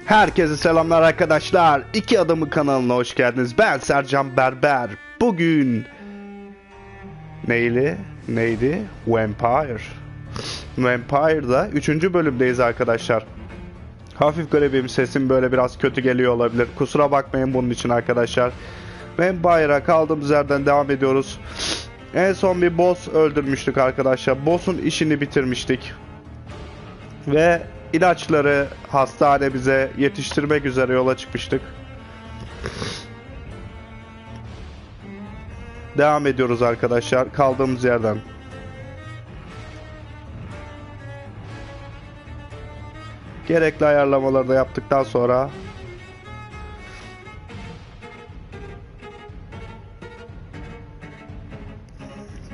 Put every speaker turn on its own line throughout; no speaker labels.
Herkese selamlar arkadaşlar. İki Adamın kanalına hoş geldiniz. Ben Sercan Berber. Bugün neydi? Vampyr. Vampyr'da 3. bölümdeyiz arkadaşlar. Hafif görevim, sesim böyle biraz kötü geliyor olabilir. Kusura bakmayın bunun için arkadaşlar. Vampyr'a kaldığımız yerden devam ediyoruz. En son bir boss öldürmüştük arkadaşlar. Boss'un işini bitirmiştik. Ve ilaçları hastane bize yetiştirmek üzere yola çıkmıştık. Devam ediyoruz arkadaşlar kaldığımız yerden. Gerekli ayarlamaları da yaptıktan sonra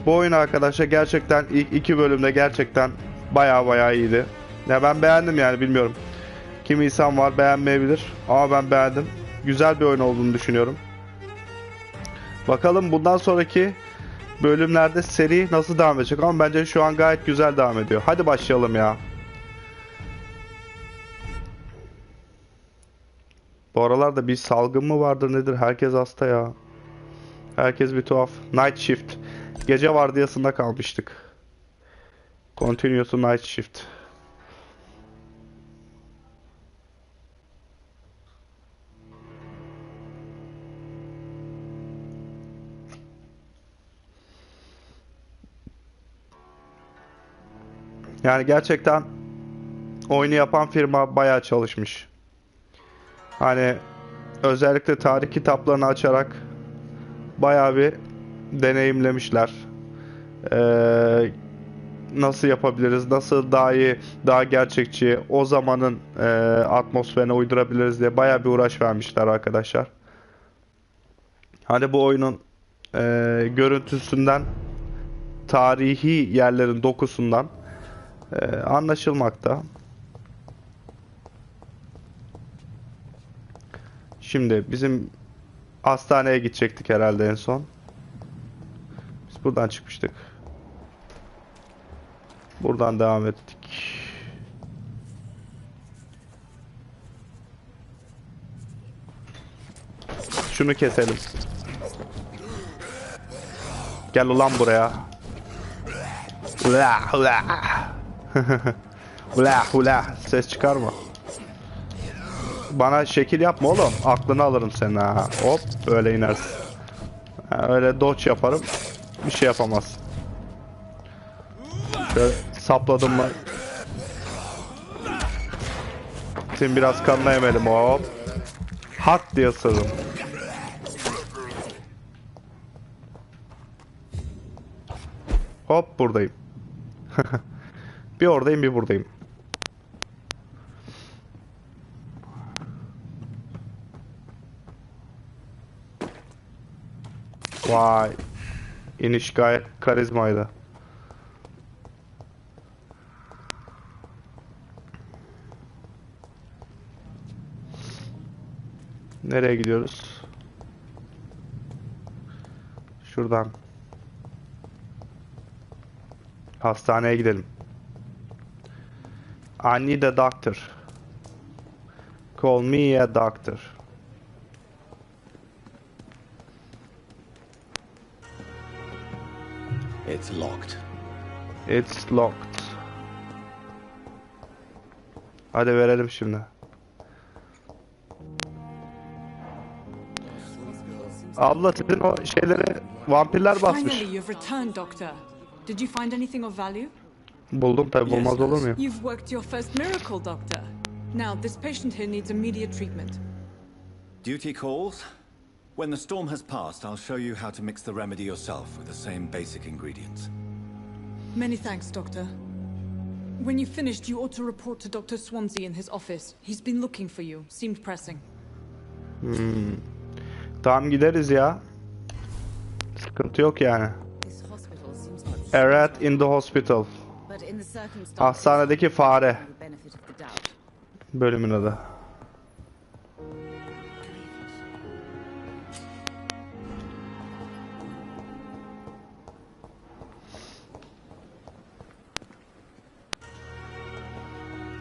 bu oyun arkadaşlar gerçekten ilk 2 bölümde gerçekten baya iyiydi. Ya ben beğendim, yani bilmiyorum. Kimi insan var beğenmeyebilir ama ben beğendim. Güzel bir oyun olduğunu düşünüyorum. Bakalım bundan sonraki bölümlerde seri nasıl devam edecek, ama bence şu an gayet güzel devam ediyor. Hadi başlayalım ya. Bu aralarda bir salgın mı vardır nedir? Herkes hasta ya. Herkes bir tuhaf. Night shift. Gece vardiyasında kalmıştık. Continue to night shift. Yani gerçekten oyunu yapan firma bayağı çalışmış. Hani özellikle tarih kitaplarını açarak bayağı bir deneyimlemişler. Nasıl yapabiliriz, nasıl daha iyi, daha gerçekçi, o zamanın atmosferine uydurabiliriz diye bayağı bir uğraş vermişler arkadaşlar. Hani bu oyunun görüntüsünden, tarihi yerlerin dokusundan anlaşılmakta. Şimdi bizim hastaneye gidecektik herhalde en son. Biz buradan çıkmıştık. Buradan devam ettik. Şunu keselim. Gel ulan buraya. Ula ula. Ula ula. Ses çıkarma. Bana şekil yapma oğlum. Aklını alırım seni ha. Hop böyle inersin. Ha, öyle dodge yaparım. Bir şey yapamaz. Şöyle sapladım mı? Şimdi biraz kanına emelim, hop. Hat diye ısırdım. Hop buradayım. Bir oradayım bir buradayım. Vay. İniş gayet karizmaydı. Nereye gidiyoruz? Şuradan. Hastaneye gidelim. I need a doctor. Call me a doctor.
It's locked.
It's locked. Hadi verelim şimdi. Abla sizin o şeyleri vampirler basmış.
Finally, you've returned, Doctor. Did you find anything of value?
Buldum tabi, bulmaz olur muyum?
You've worked your first miracle, Doctor. Now, this patient here needs immediate treatment.
Duty calls. When the storm has passed, I'll show you how to mix the remedy yourself with the same basic ingredients.
Many thanks, Doctor. When you've finished, you ought to report to Dr. Swansea in his office. He's been looking for you. Seemed pressing.
Tamam, gideriz ya. Sıkıntı yok yani. A rat in the hospital. Hastanedeki fare. Bölümün adı.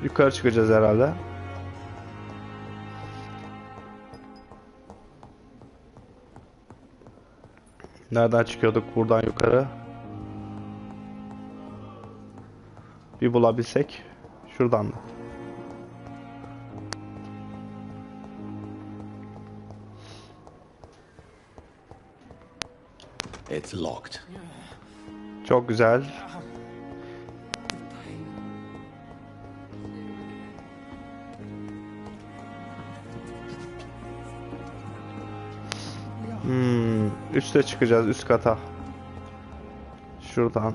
Yukarı çıkacağız herhalde. Nereden çıkıyorduk buradan yukarı? Bir bulabilsek. Şuradan mı?
It's locked.
Çok güzel. Üste çıkacağız, üst kata. Şuradan.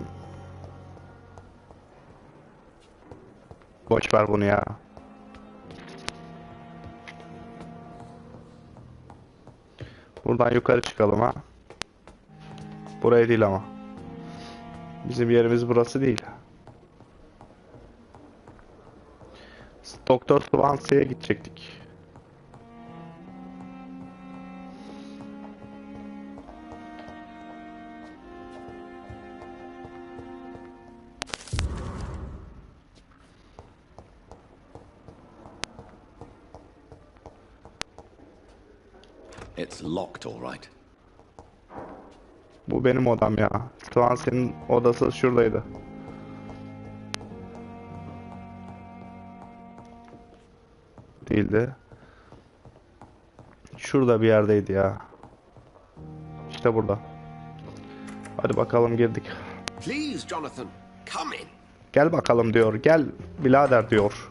Boş ver bunu ya. Buradan yukarı çıkalım ha. Buraya değil ama. Bizim yerimiz burası değil. Doktor Swansea'ya gidecektik.
It's locked, all right.
Bu benim odam ya. Swansea'nın odası şuradaydı. Değildi. Şurada bir yerdeydi ya. İşte burada. Hadi bakalım, girdik.
Please, Jonathan, come in.
Gel bakalım diyor. Gel birader diyor.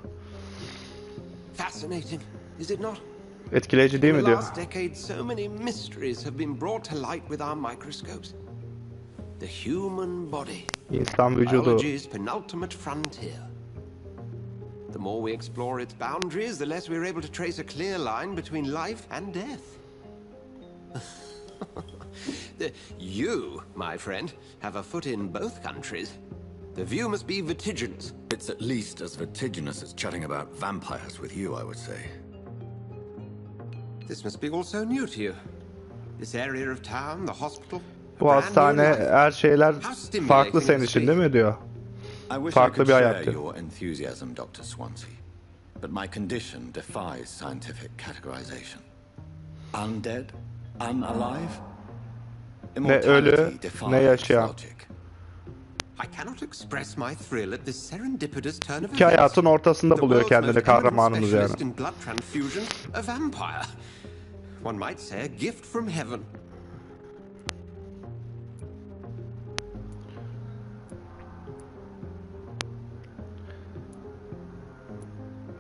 Fascinating, is it not?
Etkileyici değil
In
mi
the
diyor.
last decade, so many mysteries have been brought to light with our microscopes. The human body,
İnsan vücudu.
biology's penultimate frontier. The more we explore its boundaries, the less we're able to trace a clear line between life and death. You, my friend, have a foot in both countries. The view must be vertiginous.
It's at least as vertiginous as chatting about vampires with you, I would say.
This must be all so new to you. This area of town, the hospital.
Bu hastane, her şeyler farklı senin için değil mi diyor.
I wish I
Farklı
could
bir
share
hayat diyor.
your enthusiasm, Dr. Swansea. But my condition defies scientific categorization. Undead? Unalive?
Ne ölü,
Immortality
ne
defies
yaşayan.
logic.
I cannot express my thrill at this serendipitous turn of
İki
events.
hayatın ortasında
The
buluyor
world's
kendini
most eminent
kahramanımız yani.
specialist in blood transfusion, a vampire. One might say a gift from heaven.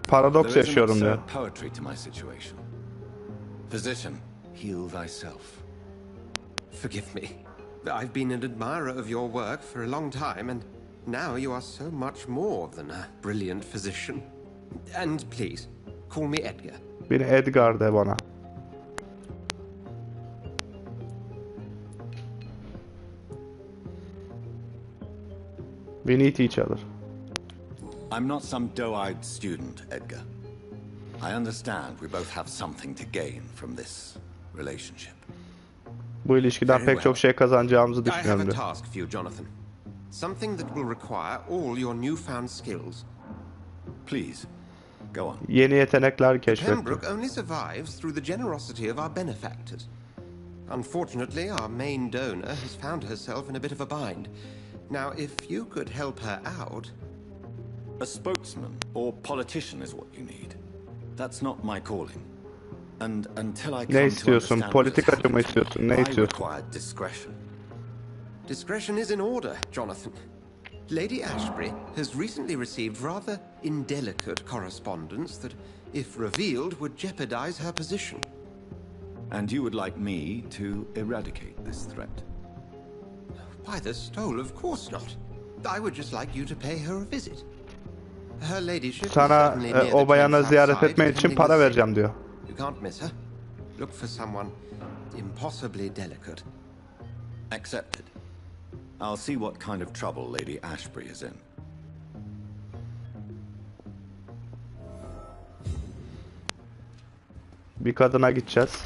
Paradoks
There is an
yaşıyorum diyor.
absurd poetry to my situation. Physician, heal thyself.
Forgive me. I've been an admirer of your work for a long time, and now you are so much more than a brilliant physician. And please, call me Edgar.
Beni Edgar de bana. We need each other.
I'm not some doe-eyed student, Edgar. I understand we both have something to gain from this relationship.
Bu ilişkiden pek çok şey kazanacağımızı
I have
düşünüyorum
a
diyor.
task for you, Jonathan. Something that will require all your newfound skills.
Please, go on.
Yeni yetenekler keşfet.
Pembroke only survives through the generosity of our benefactors. Unfortunately, our main donor has found herself in a bit of a bind. Now, if you could help her out...
A spokesman or politician is what you need. That's not my calling. And until I come to
istiyorsun?
understand what has
Politikacı mı
happened,
istiyorsun? Ne
I
istiyorsun?
require discretion.
Discretion is in order, Jonathan. Lady Ashbury has recently received rather indelicate correspondence that, if revealed, would jeopardize her position.
And you would like me to eradicate this threat?
By the stole, of course not. I would just like you to pay her a visit. Her ladyship is
Sana
certainly near the
o bayanı
tents
ziyaret
outside,
etmen için
attending
para
the sick.
vereceğim diyor.
You can't miss her. Look for someone impossibly delicate.
Accepted. I'll see what kind of trouble Lady Ashbury is in.
Bir kadına gideceğiz.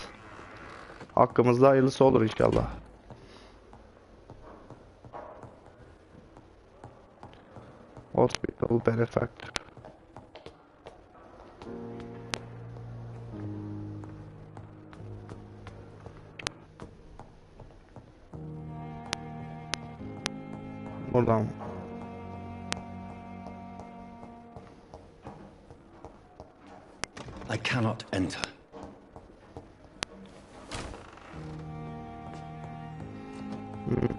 Hakkımızda hayırlısı olur inşallah. Hospital benefactor. Buradan.
I cannot enter.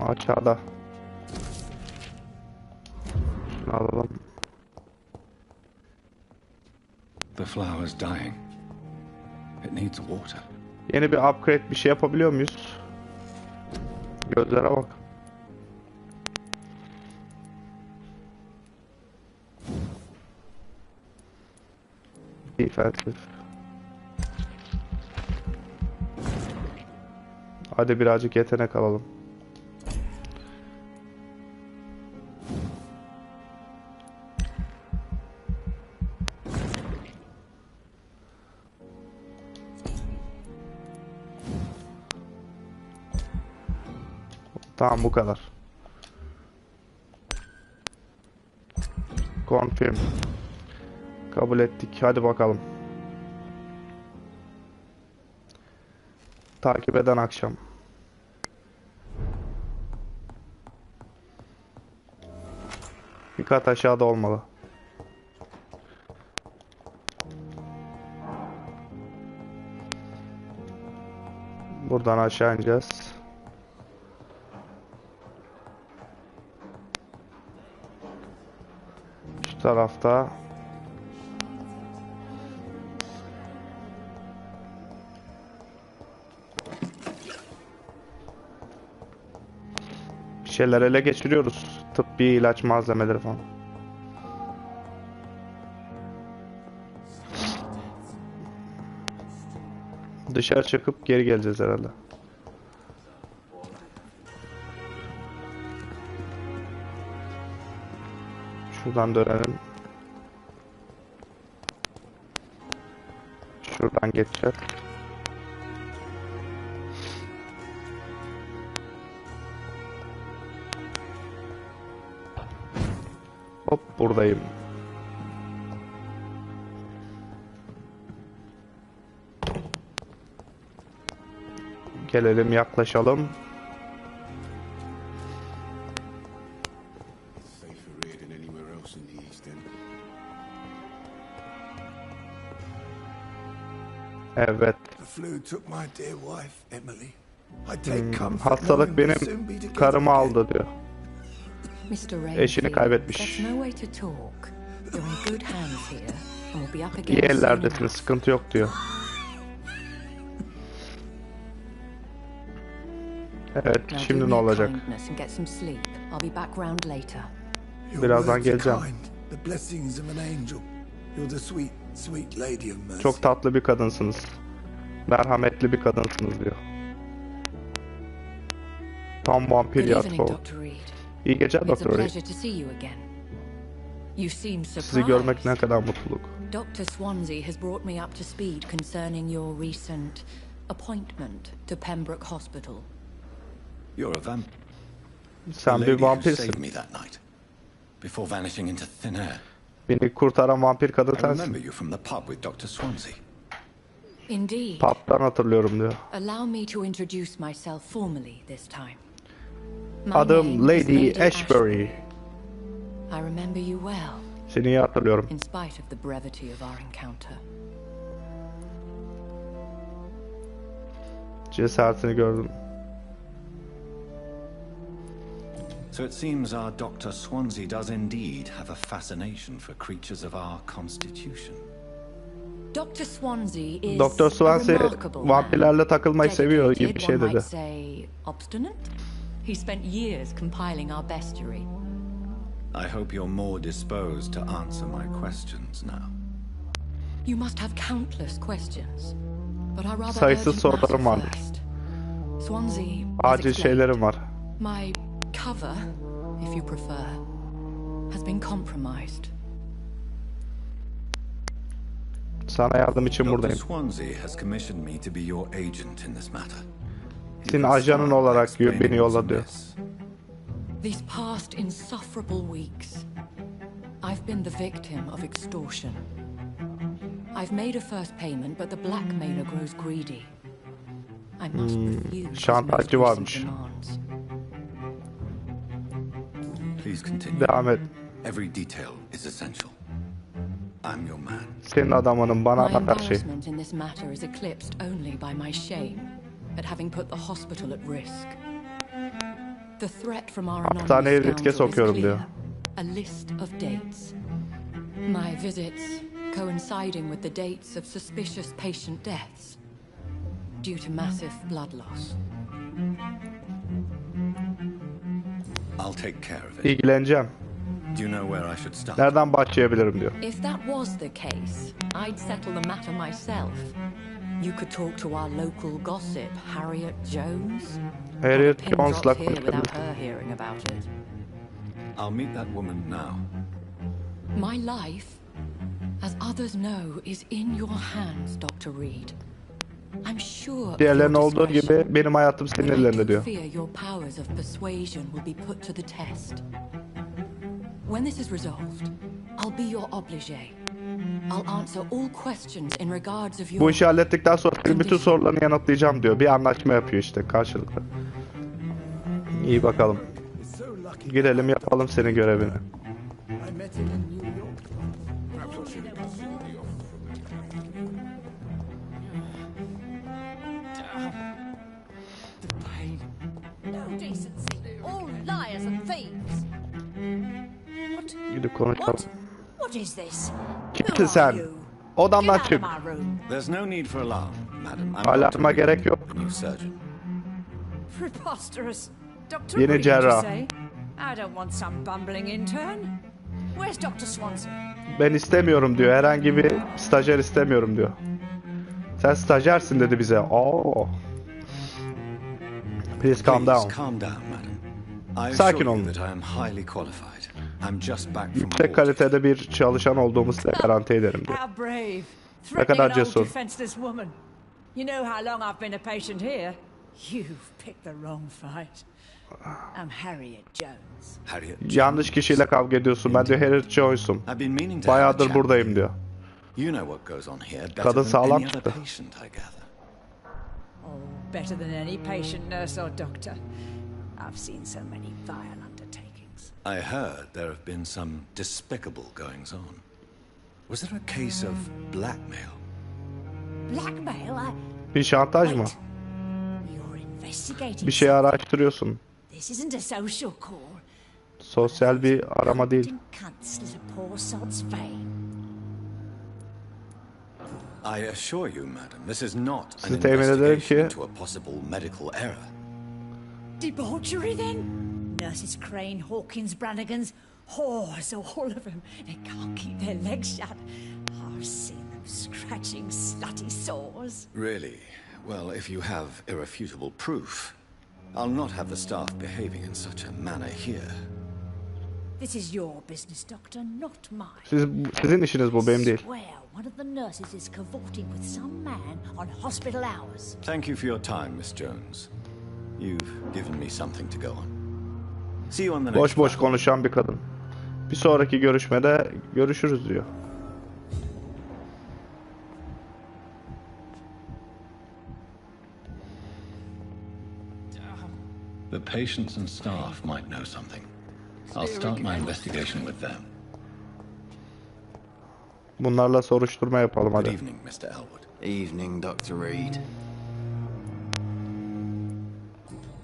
Aşağıda. Şunu alalım.
The flower's dying. It needs water.
Yeni bir upgrade bir şey yapabiliyor muyuz? Gözlere bak. Defensive. Hadi birazcık yetenek alalım. Tamam, bu kadar. Confirm. Kabul ettik. Hadi bakalım. Takip eden akşam. Bir kat aşağıda olmalı. Buradan aşağı ineceğiz. Şu tarafta. Bir şeyler ele geçiriyoruz. Tıbbi ilaç malzemeleri falan. Dışarı çıkıp geri geleceğiz herhalde. Şuradan dönelim. Şuradan geçeceğiz. Hop, buradayım. Gelelim, yaklaşalım. Evet. Hastalık benim karımı aldı diyor. Eşini kaybetmiş. İyi ellerdesiniz, sıkıntı yok diyor. Evet, şimdi ne olacak? Birazdan geleceğim. Çok tatlı bir kadınsınız. Merhametli bir kadınsınız diyor. Tam vampir yatıyor. İyi geceler Doktor Reed. Sizi görmek ne kadar mutluluk.
Dr. Swansea has brought me up to speed concerning your recent appointment to Pembroke Hospital.
You're a vampire.
Sen bir vampirsin.
Before vanishing into thin air.
Beni kurtaran vampir kadın
I remember
sensin.
you from the pub with Dr. Swansea.
Indeed.
Pub'dan hatırlıyorum diyor.
Allow me to introduce myself formally this time. My
Adım
name is
Lady Ashbury.
I remember you well,
Seni iyi hatırlıyorum.
in spite of the brevity of our encounter.
Cesaretini gördüm.
So it seems our Dr. Swansea does indeed have a fascination for creatures of our constitution.
Dr. Swansea is
Doktor Swansea
a remarkable
vampirlerle
man.
takılmayı seviyor gibi bir
Dedicated,
şey
one
dedi.
might say obstinate. He spent years compiling our bestiary.
I hope you're more disposed to answer my questions now.
You must have countless questions, but I rather
Sayısız
urgent
sorularım
matter
vardır.
first. Swansea
Acil
has explained.
şeylerim var.
My cover, if you prefer, has been compromised.
Sana yardım için
Dr.
buradayım.
Swansea has commissioned me to be your agent in this matter.
Senin ajanın olarak beni yolla diyor.
These past insufferable weeks, I've been the victim of extortion. I've made a first payment, but the blackmailer grows greedy. I must refuse his
şantajcı
most
varmış.
recent demands.
Please continue.
Devam et.
Every detail is essential. I'm your man.
Senin adamının, bana
My
bak her şey.
embarrassment in this matter is eclipsed only by my shame at having put the hospital at risk. The threat from our
Hastaneye
anonymous
riske
scoundrel is
sokuyorum
clear.
diyor.
A list of dates. My visits coinciding with the dates of suspicious patient deaths due to massive blood loss.
I'll take care of it.
İlgileneceğim.
Do you know where I should start?
Nereden başlayabilirim diyor.
If that was the case, I'd settle the matter myself. You could talk to our local gossip, Harriet Jones.
Harriet
Pin
Jones'la
drops here
konuşabilirim.
without her hearing about it.
I'll meet that woman now.
My life, as others know, is in your hands, Dr. Reed. I'm sure of
Diğerlerinin
your
olduğu
discretion,
gibi benim hayatım senin
but I
ellerinde
do
diyor.
fear your powers of persuasion will be put to the test. When this is resolved, I'll be your obligé. I'll answer all questions in regards of your...
Bu işi hallettikten sonra senin bütün sorularını yanıtlayacağım diyor. Bir anlaşma yapıyor işte karşılıklı. İyi bakalım. Gidelim yapalım senin görevini.
No decency. All liars and thieves.
Gidip konuşalım.
What is this?
Kimsin sen? Odamdan
Get out
çık.
of my room.
There's no need for alarm, madam. I'm
Alarma
Dr.
gerek
Reed,
yok.
the new surgeon.
Preposterous. Dr.
Yeni
Reed, you
cerrah.
say? I don't want some bumbling intern. Where's Dr. Swansea?
Ben istemiyorum diyor. Herhangi bir stajyer istemiyorum diyor. Sen stajyersin dedi bize. Oo. Please calm down.
Please calm down, madam. I
Sakin
assure
olun.
you that I am highly qualified. I'm just back from
Yüksek
war.
kalitede bir çalışan olduğumu size garanti ederim diyor.
How brave.
kadar
Threatening an old
cesur.
defenseless woman. You know how long I've been a patient here? You've picked the wrong fight. I'm Harriet Jones.
Harriet,
Yanlış kişiyle kavga ediyorsun. Ben diyor Harriet Jones'um.
I've been meaning to have a
Bayağıdır
chat
buradayım
with
diyor.
you. You know what goes on here better
Kadın
than
sağlam
any other
çıktı.
patient, I gather.
Oh, better than any patient, nurse or doctor. I've seen so many vile undertakings.
I heard there have been some despicable goings on. Was there a case of blackmail?
Blackmail?
Bir şantaj mı?
Wait. You're investigating.
Bir şey araştırıyorsun.
This isn't a social call.
Sosyal bir arama değil.
Can't slit a poor sod's vein.
I assure you, madam, this is not an
Sizi temin ederim
investigation
ki
into a possible medical error.
Debauchery, then? Nurses Crane, Hawkins, Brannigans, whores, all of them. They can't keep their legs shut. I've seen them scratching slutty sores.
Really? Well, if you have irrefutable proof, I'll not have the staff behaving in such a manner here.
This is your business, Doctor, not mine.
Sizin işiniz bu, benim değil.
Swear one of the nurses is cavorting with some man on hospital hours.
Thank you for your time, Miss Jones. You've given me something to go on. See you on the next
Boş boş
flight.
konuşan bir kadın. Bir sonraki görüşmede görüşürüz diyor.
The patients and staff might know something. I'll start my investigation with them.
Bunlarla soruşturma yapalım
Good
hadi.
evening, Mr. Elwood.
Evening, Dr. Reed.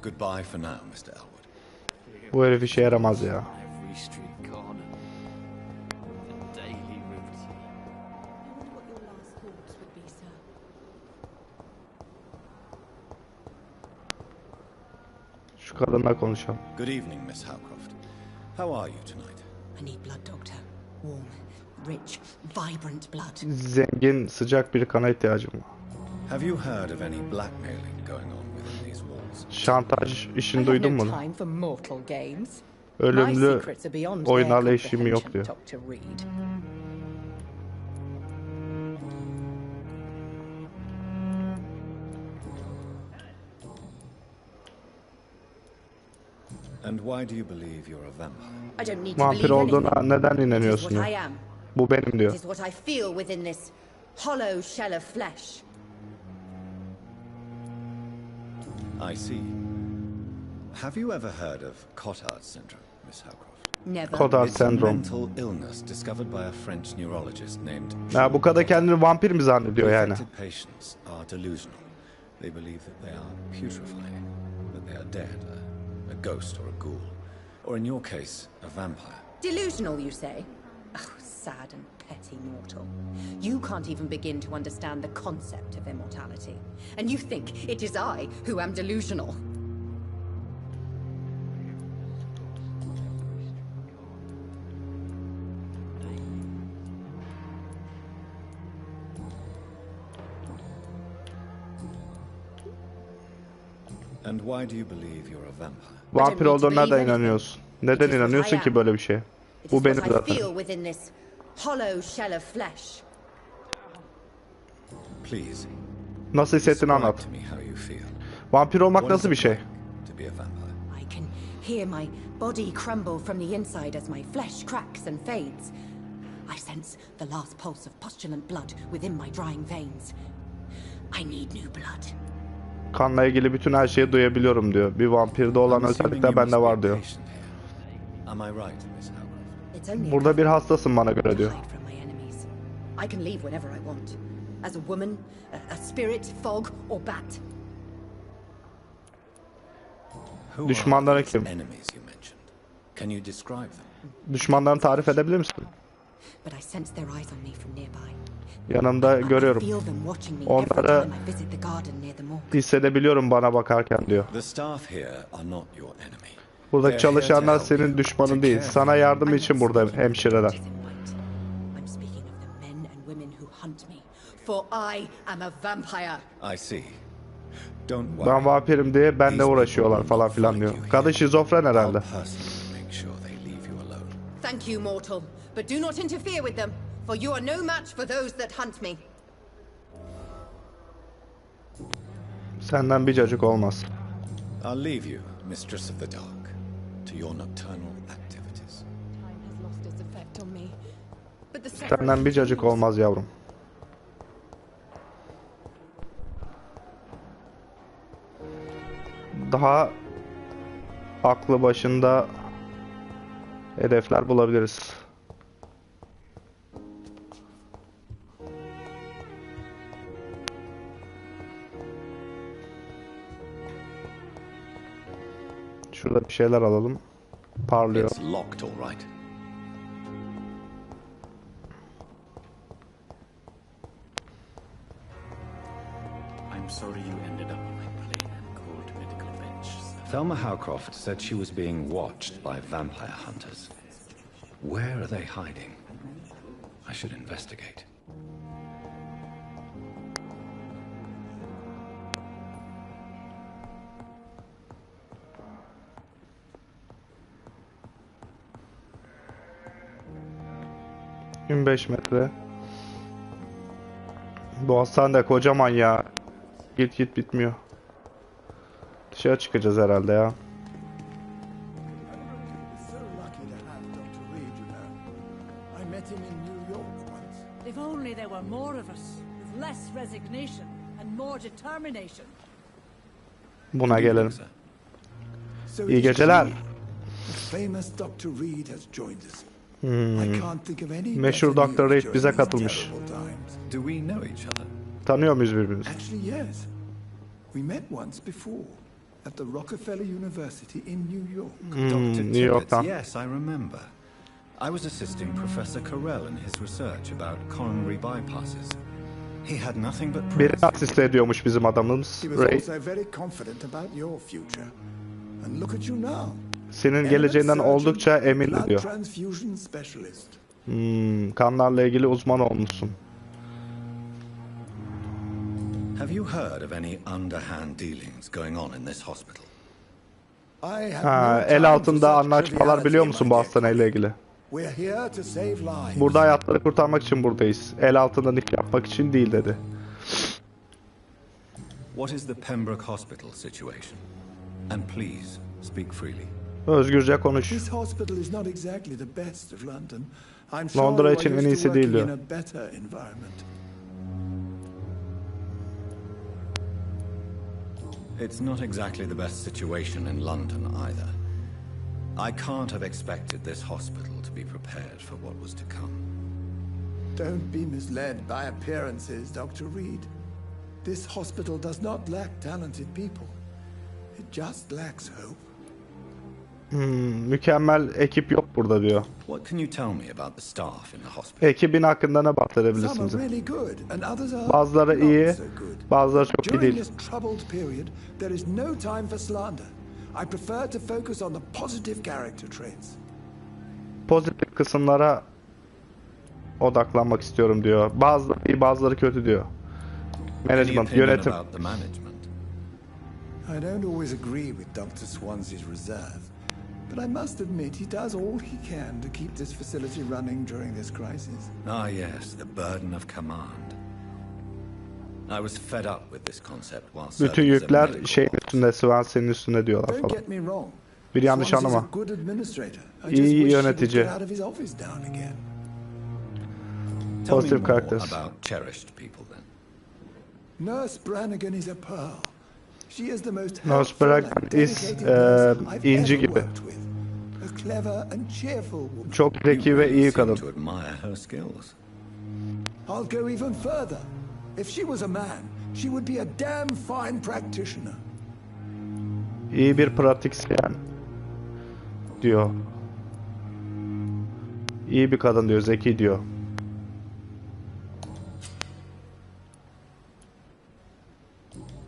Goodbye for now, Mr. Elwood.
Bu herif işe yaramaz ya.
Every street corner. The daily routine.
What your last thoughts would be, sir?
Şu kadınla konuşalım.
Good evening, Miss Howcroft. How are you tonight?
I need blood, Doctor. Warm, rich, vibrant blood.
Zengin, sıcak bir kana ihtiyacım var.
Have you heard of any blackmailing going on within these walls?
Şantaj
I
işini
have
duydun
no
mu?
time for mortal games.
Ölümlü
My secrets are beyond
oyunlarla
their
işim yok diyor.
comprehension, Dr. Reed.
And why do you believe you're a vampire?
I don't need to
Vampir
believe
olduğuna
anything.
neden
It is
inanıyorsun
what I
diyor.
am.
Bu benim diyor.
It is what I feel within this hollow shell of flesh.
I see. Have you ever heard of Cotard's syndrome, Miss Howcroft?
Never.
Cotard
It's a
sendrom.
mental illness discovered by a French neurologist named
Ya bu kadar kendini vampir mi zannediyor yani?
Affected patients are delusional. They believe that they are putrefying, that they are dead, a ghost or a ghoul, or in your case, a vampire.
Delusional, you say? Oh, sad and petty mortal. You can't even begin to understand the concept of immortality. And you think it is I who am delusional.
And why do you believe you're a vampire?
Vampir olduğuna neden inanıyorsun? Neden inanıyorsun ki böyle bir şeye?
It
Bu
is
benim
what I
zaten.
feel within this hollow shell of flesh.
Please,
Nasıl hissettiğini
describe
anlat.
to me how you feel.
Vampir olmak
What is
nasıl bir
it
şey?
like to be a vampire?
I can hear my body crumble from the inside as my flesh cracks and fades. I sense the last pulse of postulant blood within my drying veins. I need new blood.
Kanla ilgili bütün her şeyi duyabiliyorum diyor. Bir vampirde olan
I'm assuming
özellikler
you
bende
must be
var
a
diyor.
patient here. Am I right, Miss Howcroft?
It's only a
Burada bir
cover
hastasın bana göre
to
diyor.
hide from my enemies. I can leave whenever I want. As a woman, a spirit, fog, or bat.
Who
Düşmanları
are these
kim?
enemies you mentioned? Can you describe them?
Düşmanlarını tarif edebilir misin?
But I sense their eyes on me from nearby.
Yanımda
I
görüyorum.
feel them watching me
Onları
every time I visit the garden near the morgue.
hissedebiliyorum bana bakarken diyor.
The staff here are not your enemy.
Buradaki
They're here to
çalışanlar
help
senin
you,
düşmanın
to
değil.
care
Sana
for you.
yardım
I'm
için
not
buradayım
speaking of the
hemşireler.
witches in white. I'm speaking of the men and women who hunt me. For I am a vampire.
I see. Don't worry.
Ben vampirim diye benle
These
uğraşıyorlar
people
falan
will
filan
find
diyor.
you here.
Kadın şizofren herhalde.
I'll personally make sure they leave you alone.
Thank you, mortal. But do not interfere with them, for you are no match for those that hunt me.
Senden bir cacık olmaz.
I'll leave you, Mistress of the Dark, to your nocturnal activities.
Time has lost its effect on me. But the
Senden bir cacık olmaz yavrum. Daha aklı başında hedefler bulabiliriz. Şurada bir şeyler alalım. Parlıyor.
It's locked, all right.
I'm sorry you ended up on a plane and called medical bench.
Thelma Howcroft said she was being watched by vampire hunters. Where are they hiding? I should investigate.
...25 metre. Bu hastane de kocaman ya. Git bitmiyor. Dışarı çıkacağız herhalde ya.
So lucky to have Dr. Reed, you know. I met him in New York once.
If only there were more of us, with less resignation and more determination.
Buna gelelim.
So
İyi
it is
geceler.
he. The famous Dr. Reed has joined us. I can't think of any
Meşhur
better
Dr.
news
Reed
during
bize
these
katılmış.
terrible times.
Do we know each other?
Tanıyor muyuz birbirimizi?
Actually, yes. We met once before at the Rockefeller University in New York.
Dr.
New York'tan.
Tibbets, yes, I remember. I was assisting Professor Carell in his research about coronary bypasses. He had nothing but praise.
Birini asist ediyormuş bizim adamımız.
He was
Ray.
also very confident about your future. And look at you now.
Senin geleceğinden oldukça emin
Blood
diyor.
transfusion specialist.
Kanlarla ilgili uzman olmuşsun.
Have you heard of any underhand dealings going on in this hospital?
I have
Ha,
no time
el
for
altında
such
anlaşmalar
triviality,
biliyor musun
my
bu
dear
hastaneyle
colleague.
ilgili?
We're here to save lives.
Burada hayatları kurtarmak için buradayız. El altından iş yapmak için değil dedi.
What is the Pembroke Hospital situation? And please, speak freely.
Özgürce konuş.
This hospital is not exactly the best of London. I'm sure
Londra
you
için
are
en
used
iyisi
to
değil
working
diyor.
in a better environment.
It's not exactly the best situation in London either. I can't have expected this hospital to be prepared for what was to come.
Don't be misled by appearances, Dr. Reed. This hospital does not lack talented people. It just lacks hope.
Mükemmel ekip yok burada diyor.
What can you tell me about the staff in the hospital?
Ekibin hakkında ne bahsedebilirsiniz? Bazıları iyi, bazıları çok iyi değil. Pozitif kısımlara odaklanmak istiyorum diyor. Bazıları iyi, bazıları kötü diyor. Management, yönetim.
I don't always agree with Dr. Swansea's reserve, but I must admit he does all he can to keep this facility running during this crisis.
Ah yes, the burden of command. I was fed up with this concept while
Bütün yükler şeyin üstünde, Swansea'nın üstünde diyorlar
Don't
falan.
get me wrong.
Bir yanlış
Swansea's a
anlama.
good administrator. I
İyi
just wish he would
yönetici.
get out of his office down again.
Tell me
Positive
more
characters.
about cherished people then.
Nurse Brannigan is a pearl. She is the most
Nurse
helpful and
Brannigan is,
dedicated nurse I've
inci
ever
gibi.
worked with. A clever and cheerful woman.
Çok zeki ve iyi kadın.
To admire her skills.
I'll go even further. If she was a man, she would be a damn fine practitioner.
İyi bir pratisyen diyor. İyi bir kadın diyor, zeki diyor.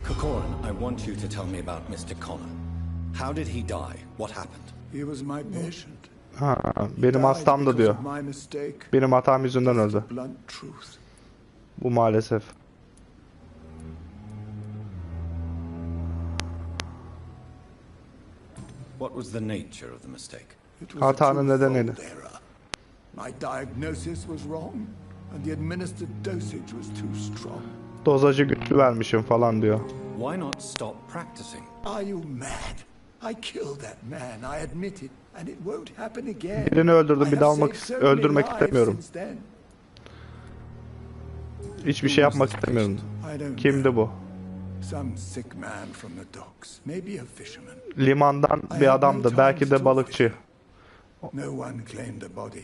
Corcoran, I want you to tell me about Mr. Connor. How did he die? What happened?
He was my patient.
Ha, benim hastamdı diyor.
My mistake.
Benim hatam yüzünden öldü.
Blunt truth.
Bu maalesef.
What was the nature of the mistake?
It was a
Hatanın nedeni neydi?
twofold error. My diagnosis was wrong, and the administered dosage was too strong.
Dozajı güçlü vermişim falan diyor.
Why not stop practicing?
Are you mad? I killed that man, I admit it, and it won't happen again.
Birini öldürdüm,
I
bir
have
daha
saved so many
öldürmek
lives
istemiyorum.
since then.
Hiçbir şey yapmak istemiyorum.
I don't
Kimdi
know.
bu?
Some sick man from the docks, maybe a fisherman.
Limandan bir adamdı, belki de balıkçı.
No one claimed the body.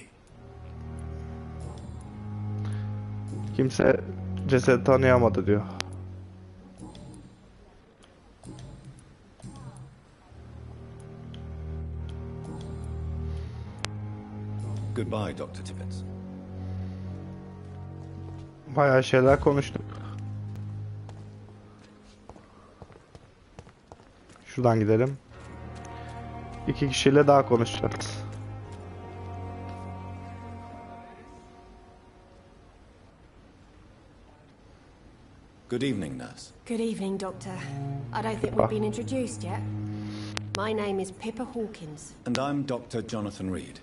Kimse cesedi tanıyamadı diyor.
Goodbye, Dr. Tibbets.
Bayağı şeyler konuştuk. Şuradan gidelim. 2 kişiyle daha konuşacağız.
Good evening, nurse.
Good evening, Doctor. I don't think we've been introduced yet. My name is Pippa Hawkins.
And I'm Dr. Jonathan Reed.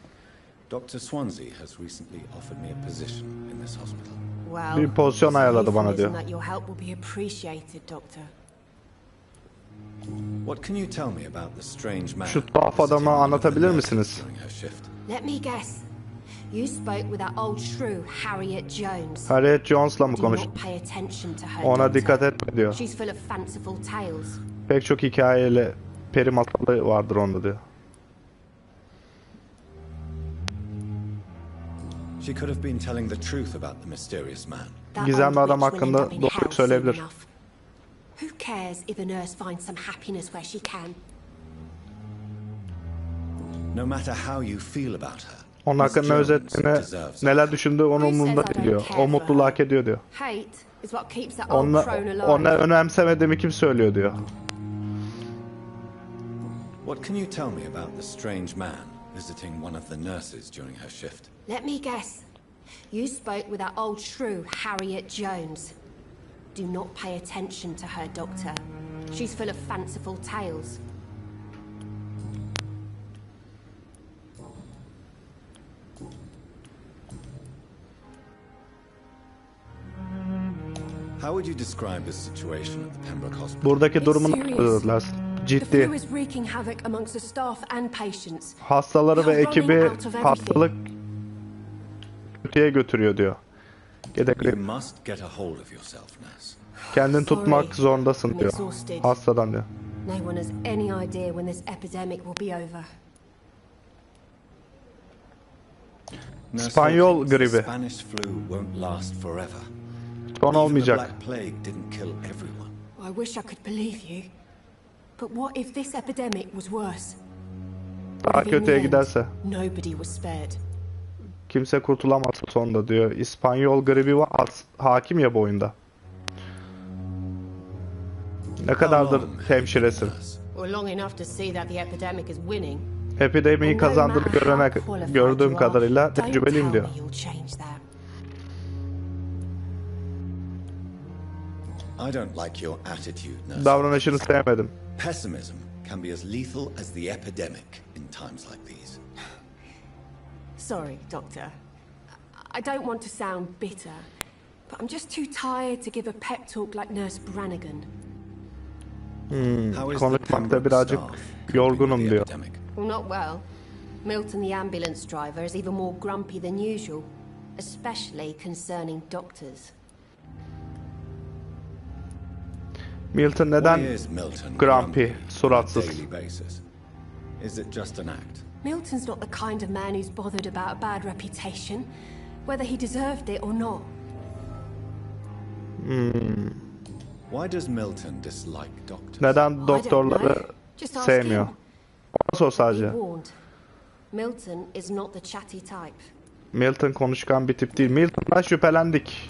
Dr. Swansea has recently offered me a position in this hospital.
Well,
Bir pozisyon ayarladı bana diyor.
that your help will be appreciated, Doctor.
What can you tell me about the strange man?
Şu tuhaf adamı anlatabilir misiniz?
During her shift.
Let me guess. You spoke with that old shrew, Harriet Jones.
Harriet Jones'la mı
Do
konuştun?
not pay attention to her,
Ona
Doctor.
dikkat etme diyor.
She's full of fanciful tales.
Pek çok hikayeyle peri masalı vardır onda diyor.
She could have been telling the truth about the mysterious man.
That
Gizemli
old
adam
witch will end
hakkında
up in
doğruyu
hell soon
söyleyebilir.
enough. Who cares if a nurse finds some happiness where she can?
No matter how you feel about her,
Onun
Miss
hakkında
Jones
özetine
deserves
neler düşündüğü onun
Who says
umurunda
I
değil
don't
diyor.
care
O
for
mutluluğu
her?
hak ediyor diyor.
Hate is what keeps that old
Ona,
crone alive.
ona önemsemediğimi kim söylüyor diyor.
What can you tell me about the strange man visiting one of the nurses during her shift?
Let me guess. You spoke with that old shrew, Harriet Jones. Do not pay attention to her, Doctor. She's full of fanciful tales.
How would you describe the situation at the Pembroke Hospital?
Buradaki durumunu
serious.
anlatıyorlar.
The
Ciddi.
flu is wreaking havoc amongst the staff and patients.
Hastaları ve
We are
ekibi
running out of everything.
hastalık kötüye götürüyor diyor.
You must get a hold of yourself, nurse.
Kendini tutmak
Sorry.
zorundasın
I'm
diyor.
exhausted.
Hastadan diyor.
No one has any idea when this epidemic will be over.
Nurse
İspanyol
Hawkins, the
gribi.
Spanish flu won't last forever.
Son
Even the
olmayacak.
Black Plague didn't kill everyone.
I wish I could believe you. But what if this epidemic was worse?
Daha
What if in
kötüye
the end,
giderse.
nobody was spared?
Kimse kurtulamaz sonunda diyor. İspanyol gribi var. Hakim ya bu oyunda. Ne kadardır hemşiresin?
Or long enough to see that the epidemic is winning.
Epidemiyi kazandığını gördüğüm kadarıyla
Don't
tecrübeliyim
tell
diyor.
me you'll change that.
I don't like your attitude, nurse.
Davranışını sevmedim.
Pessimism can be as lethal as the epidemic in times like these.
Sorry, Doctor. I don't want to sound bitter, but I'm just too tired to give a pep talk like Nurse Brannigan.
How is the
Konuşmakta
Pembroke
birazcık
staff
yorgunum
coping with
diyor.
the epidemic?
Well, not well. Milton, the ambulance driver, is even more grumpy than usual, especially concerning doctors.
Milton neden
Why is Milton
grumpy,
on a
suratsız?
daily basis? Is it just an act?
Milton's not the kind of man who's bothered about a bad reputation, whether he deserved it or not.
Why does Milton dislike doctors?
Neden doktorları
Just ask
sevmiyor?
him.
Ona sor
Be
sadece.
warned. Milton is not the chatty type.
Milton konuşkan bir tip değil. Milton'dan şüphelendik.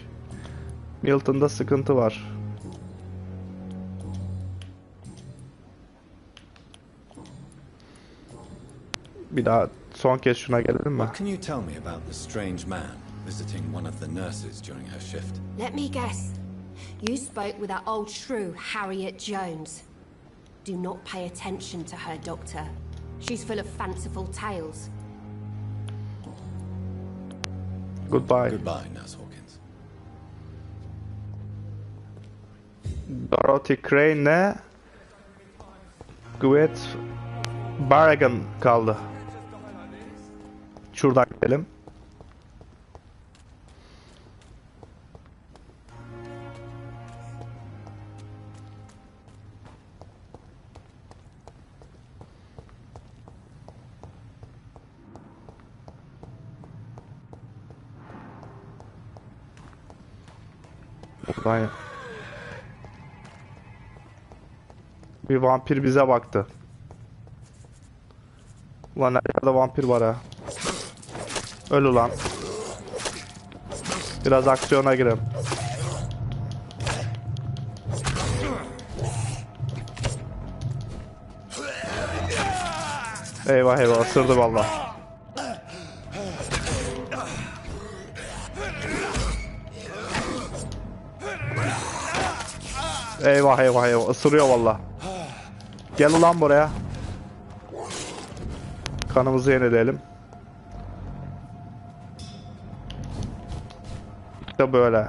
Milton'da sıkıntı var. Bir daha son kez şuna gelelim mi?
What can you tell me about the strange man visiting one of the nurses during her shift?
Let me guess. You spoke with that old shrew, Harriet Jones. Do not pay attention to her, Doctor. She's full of fanciful tales.
Goodbye.
Goodbye, Nurse Hawkins.
Dorothy Crane'le Gwet Barragan kaldı. Şuradan gidelim. Buradan bir vampir bize baktı. Ulan her yerde vampir var ha. Öl ulan. Biraz aksiyona girelim. Eyvah eyvah, ısırdı valla. Eyvah eyvah eyvah, ısırıyor valla. Gel ulan buraya. Kanımızı yenileyelim. İşte böyle.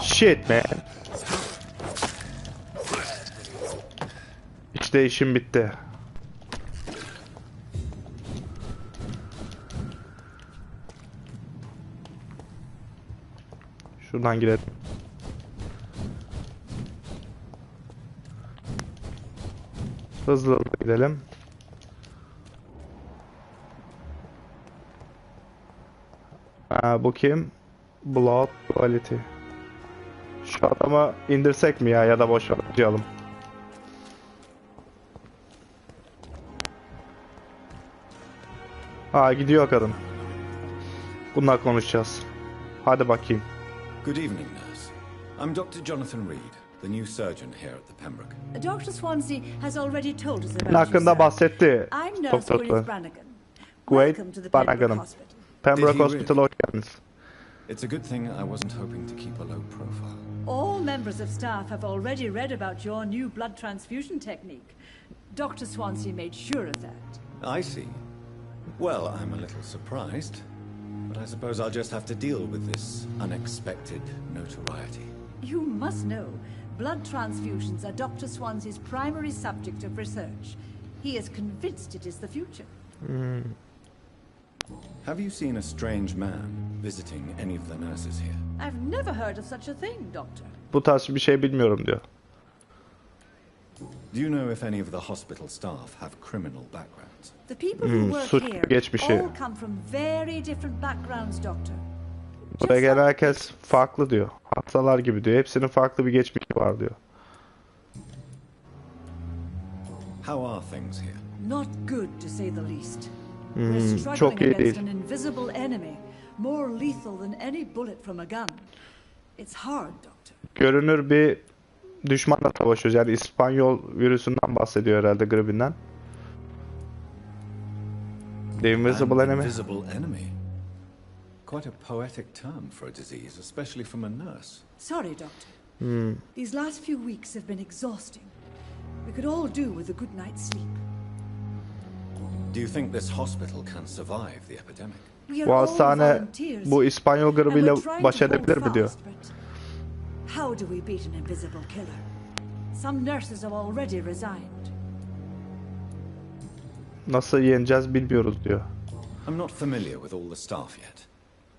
Shit man. İşte işim bitti. Şuradan girelim. Hızlı gidelim. Bu kim? Blood Quality. Şu adamı indirsek mi ya, ya da boş ver, harcayalım. Gidiyor kadın. Bununla konuşacağız. Hadi bakayım.
Good evening, nurse. I'm Dr. Jonathan Reed, the new surgeon here at the Pembroke.
Dr. Swansea has already told us about you,
Hakkında
sir.
bahsetti.
I'm Nurse
Doktor
Gwyneth Brannigan.
Gwyneth
Welcome to the Pembroke
Brannigan'ım.
Hospital.
Pembroke
Did he
Hospital'a hoş geldiniz.
It's a good thing I wasn't hoping to keep a low profile.
All members of staff have already read about your new blood transfusion technique. Dr. Swansea made sure of that.
I see. Well, I'm a little surprised, but I suppose I'll just have to deal with this unexpected notoriety.
You must know, blood transfusions are Dr. Swansea's primary subject of research. He is convinced it is the future.
Have you seen a strange man visiting any of the nurses here?
I've never heard of such a thing, Doctor.
Bu tarz bir şey bilmiyorum diyor.
Do you know if any of the hospital staff have criminal backgrounds?
The people who work
suç
here
geçmişi.
all come from very different backgrounds, Doctor.
Buraya gelen herkes farklı diyor. Hastalar gibi diyor. Hepsinin farklı bir geçmişi var diyor.
How are things here?
Not good, to say the least.
çok
We're struggling
iyi
against
değil.
an invisible enemy, more lethal than any bullet from a gun. It's hard, Doctor.
Görünür bir düşmanla savaşıyoruz. Yani İspanyol virüsünden bahsediyor herhalde, gribinden. The invisible
An
enemy.
invisible enemy. Quite a poetic term for a disease, especially from a nurse.
Sorry, Doctor. These last few weeks have been exhausting. We could all do with a good night's sleep.
Do you think this hospital can survive the epidemic?
We are
Bu
all
hastane
volunteers,
bu İspanyol gribiyle
and we're trying
baş
to hold
edebilir mi diyor.
fast, but how do we beat an invisible killer? Some nurses have already resigned.
Nasıl yeneceğiz bilmiyoruz diyor.
I'm not familiar with all the staff yet.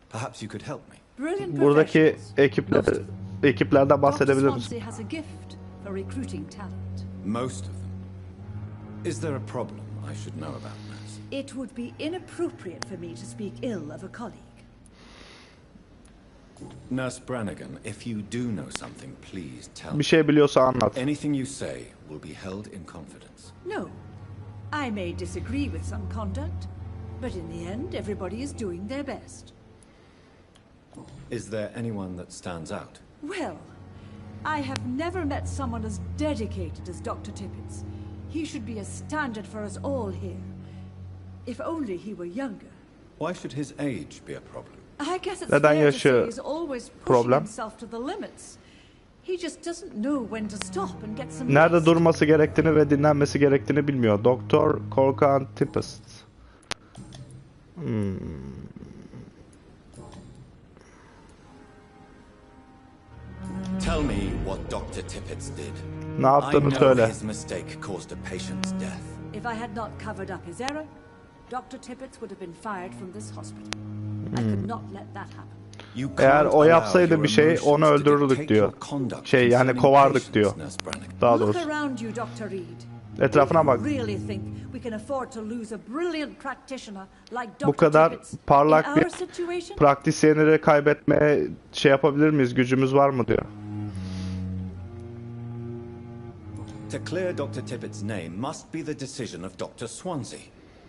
Perhaps you could help me.
Brilliant
Buradaki
professionals.
ekiplerden
Dr.
bahsedebilir misin?
Swansea has a gift for recruiting talent.
Most of them. Is there a problem I should know about, nurse?
It would be inappropriate for me to speak ill of a colleague.
Nurse Brannigan, if you do know something, please tell me.
Bir şey biliyorsa anlat.
Anything you say will be held in confidence.
No. I may disagree with some conduct, but in the end, everybody is doing their best.
Is there anyone that stands out?
Well, I have never met someone as dedicated as Dr. Tippett. He should be a standard for us all here. If only he were younger.
Why should his age be a problem?
I guess it's
Neden
fair to say
yaşı
he's always pushing
problem?
himself to the limits. He just doesn't know when to stop and get some
Nerede
rest.
durması gerektiğini ve dinlenmesi gerektiğini bilmiyor. Doktor Korkan Tippett.
Tell me what Dr. Tippett did.
Ne
I
yaptığını
know
söyle.
his mistake caused a patient's death.
If I had not covered up his error, Dr. Tippett would have been fired from this hospital. I could not let that happen.
You
Eğer
can't
o
allow
yapsaydı
your
bir şey
emotions
onu
to
öldürürdük
dictate
diyor.
your conduct
Şey yani
concerning
kovardık
patients,
diyor.
Nurse Brannigan.
Daha
Look
doğrusu.
around you, Dr. Reed.
Etrafına bak.
Do you really think we can afford to lose a brilliant practitioner like Dr.
Bu kadar
Tippett in
parlak
our
bir
situation?
pratisyenleri kaybetmeye şey yapabilir miyiz? Gücümüz var mı diyor.
To clear Dr. Tippett's name must be the decision of Dr. Swansea.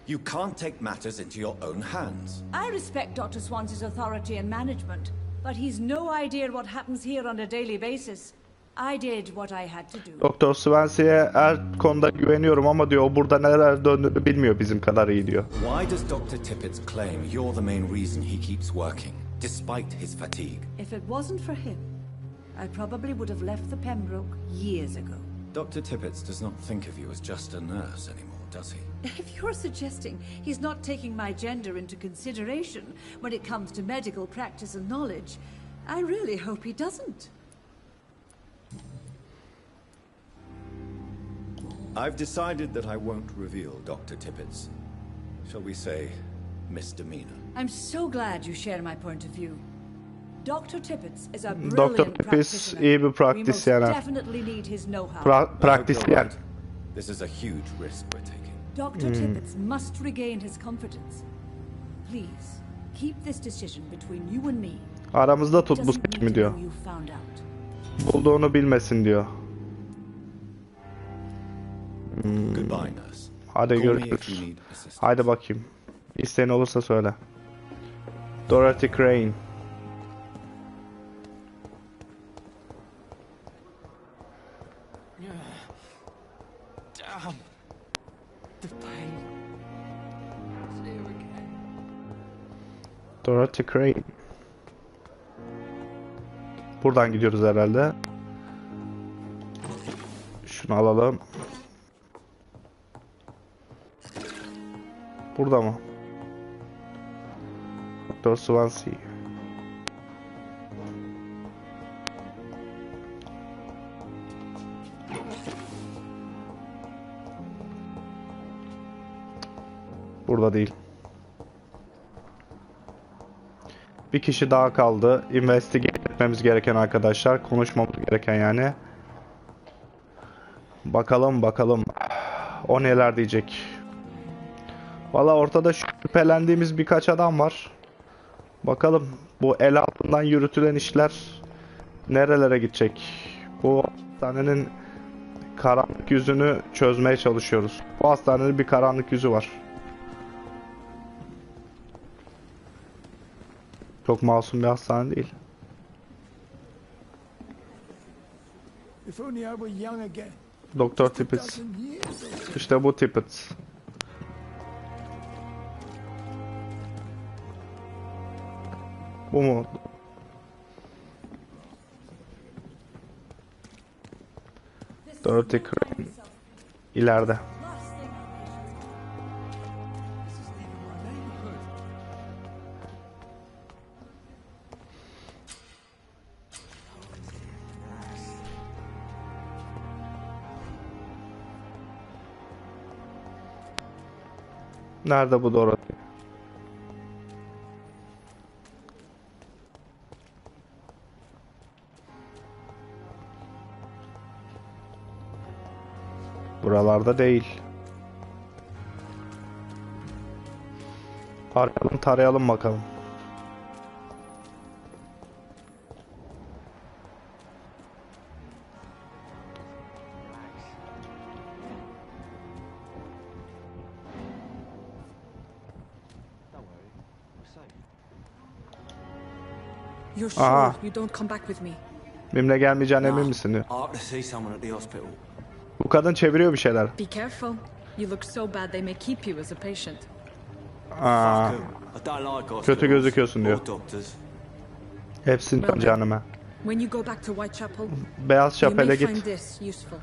You can't take matters into your own hands.
I respect Dr. Swansea's authority and management, but he's no idea what happens here on a daily basis. I did what I had to do.
Doktor Swansea'ye her konuda güveniyorum ama diyor o burada neler döndüğünü bilmiyor bizim kadar iyi diyor.
Why does Dr. Tippett claim you're the main reason he keeps working, despite his fatigue?
If it wasn't for him, I probably would have left the Pembroke years ago.
Dr. Tippett does not think of you as just a nurse anymore, does he?
If you're suggesting he's not taking my gender into consideration when it comes to medical practice and knowledge, I really hope he doesn't.
I've decided that I won't reveal Dr. Tippett's, shall we say, misdemeanor.
I'm so glad you share my point of view. Dr. Tippett is a
Dr.
brilliant
Tippett
practitioner.
iyi bir
We most
pratisyen.
definitely need his know-how.
I hope you're
Pratisyen.
right. This is a huge risk we're taking.
Dr. Tippett must regain his confidence. Please, keep this decision between you and me.
Aramızda tut bu
Doesn't need
seçimi
to
diyor.
know you found out.
Bulduğunu bilmesin diyor.
Goodbye, nurse.
Hadi
Call me if you
görüşürüz.
need assistance.
Haydi bakayım. İsteğin olursa söyle. Dorothy Crane.
Damn. The pain. It's here again.
Dorothy Crane. Buradan gidiyoruz herhalde. Şunu alalım. Burada mı? Dr. Swansea. Burada değil. Bir kişi daha kaldı. Investigate etmemiz gereken arkadaşlar. Konuşmamız gereken yani. Bakalım bakalım. O neler diyecek. Valla ortada şüphelendiğimiz birkaç adam var. Bakalım bu el altından yürütülen işler nerelere gidecek? Bu hastanenin karanlık yüzünü çözmeye çalışıyoruz. Bu hastanenin bir karanlık yüzü var. Çok masum bir hastane değil.
If only I were young again.
Doktor Tippett. İşte bu Tippett. Bu mu? Dirty Crane. İleride. Nerede bu Dorothy? Buralarda değil. Arayalım, tarayalım bakalım.
You're sure you don't come back with me?
Benimle gelmeyeceğine emin misin diyor. Bu kadın çeviriyor bir şeyler.
Be careful. You look so bad they may keep you as a patient.
Kötü gözüküyorsun diyor. Hepsini canıma.
When you go back to Whitechapel,
Beyaz
you may
Şapel'e
find
git.
this useful.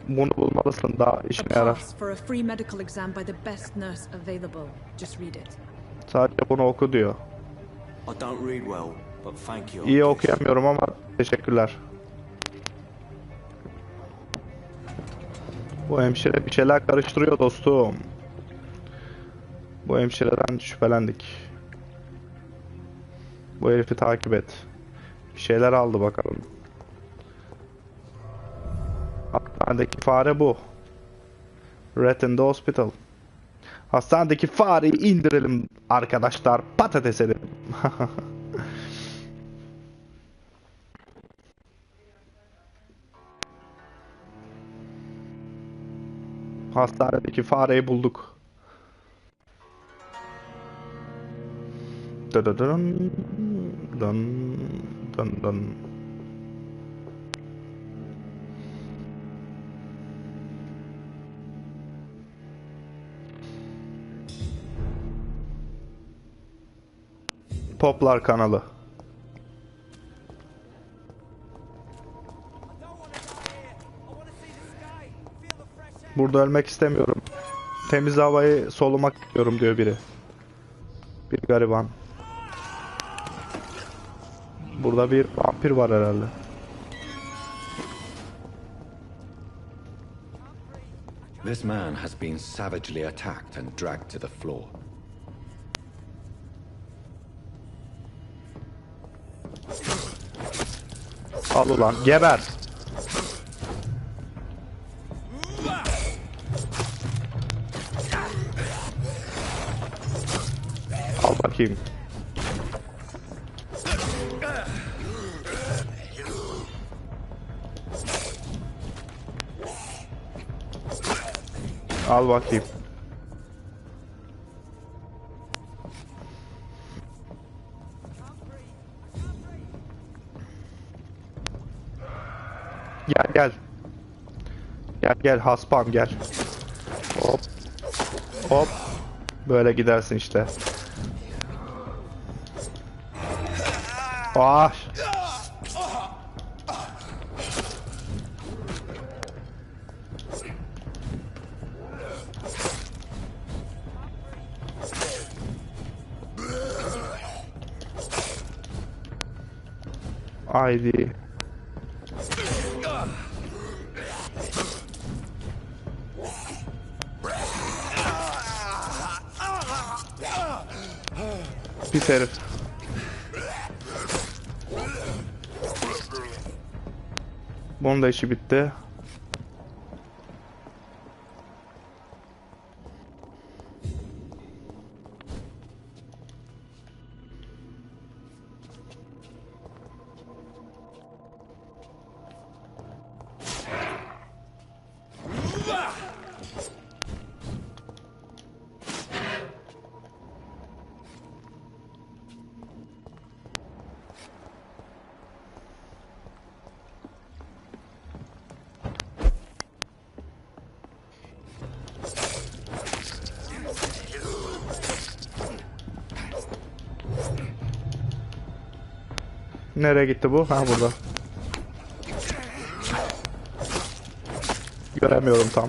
Bunu bulmalısın, daha
A
işine yarar.
pass for a free medical exam by the best nurse available. Just read it.
Sadece bunu oku diyor. İyi okuyamıyorum ama teşekkürler. Bu hemşire bir şeyler karıştırıyor dostum. Bu hemşireden şüphelendik. Bu herifi takip et. Bir şeyler aldı bakalım. Hastanedeki fare bu. Rat in the hospital. Hastanedeki fareyi indirelim arkadaşlar. Patates edelim. Hastanedeki fareyi bulduk. Dın dın dın dın dın. Poplar kanalı. Burada ölmek istemiyorum. Temiz havayı solumak istiyorum diyor biri. Bir gariban. Burada bir vampir var herhalde.
This man has been savagely attacked and dragged to the floor.
Al ulan, geber. Al bakayım. Al bakayım. Gel gel. Gel gel haspam gel. Hop. Hop. Böyle gidersin işte. Ah. Haydi. Pis herif. Bunun da işi bitti. Nereye gitti bu? Ha, burada. Göremiyorum tam.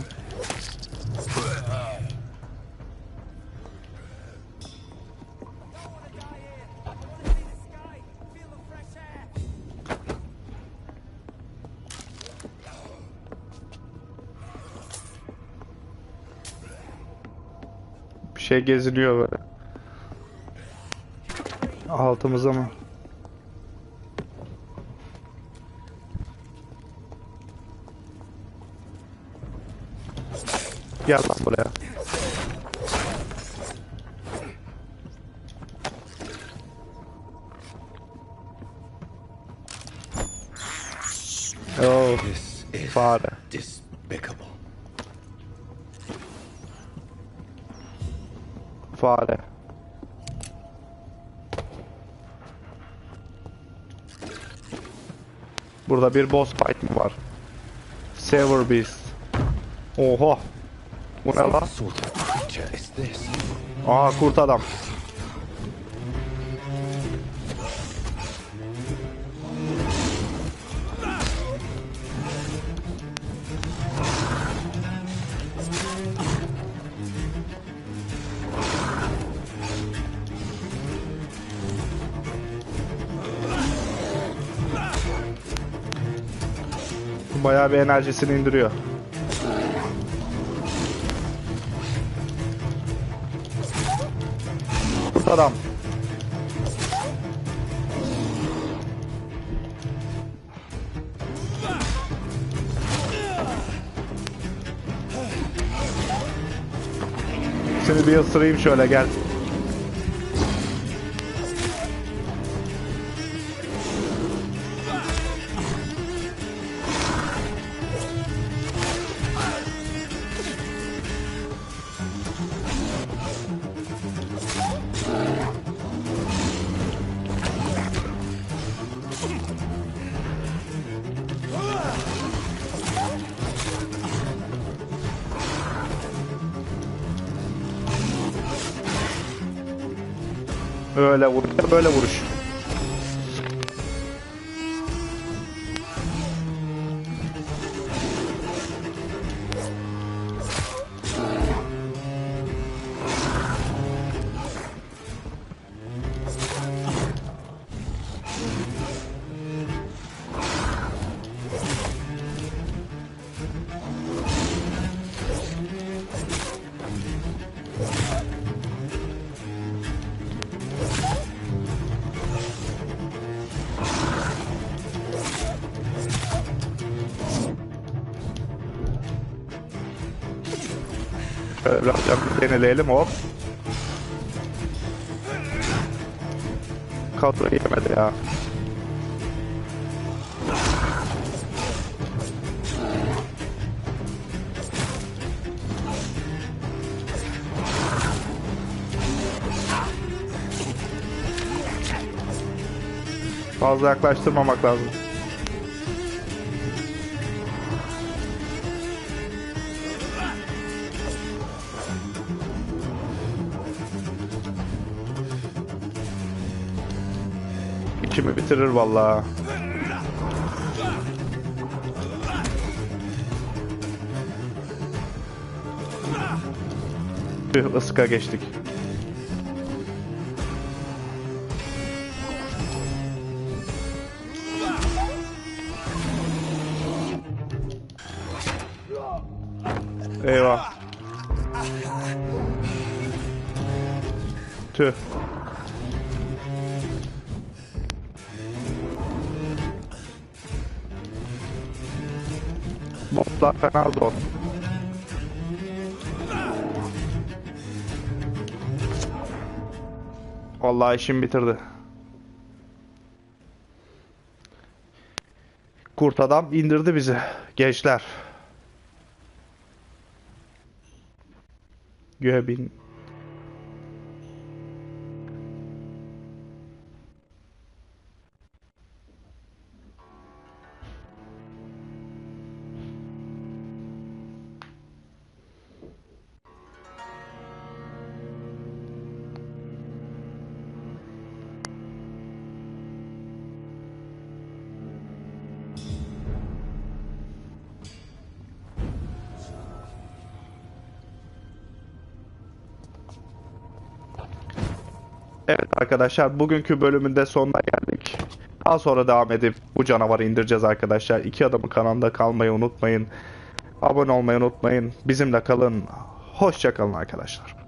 Bir şey geziniyor böyle. Altımıza mı? Gel lan buraya. Oh, fare.
Despicable.
Fare. Burada bir boss fight mı var? Sever Beast. Oha. Bu ne lan? Aa, kurt adam. Bayağı bir enerjisini indiriyor. Kurt adam. Seni bir ısırayım şöyle, gel. Öyle vuruş, böyle vuruş. Şöyle birazcık deneyelim, hop. Kadro yemedi ya. Fazla yaklaştırmamak lazım. İçimi bitirir vallahi. Bir ıska geçtik. Eyvah. Tüh. Moblar fena zor. Vallahi işim bitirdi. Kurt adam indirdi bizi gençler. Göğe bin. Evet arkadaşlar, bugünkü bölümün de sonuna geldik. Daha sonra devam edip bu canavarı indireceğiz arkadaşlar. İki Adamın kanalında kalmayı unutmayın. Abone olmayı unutmayın. Bizimle kalın. Hoşça kalın arkadaşlar.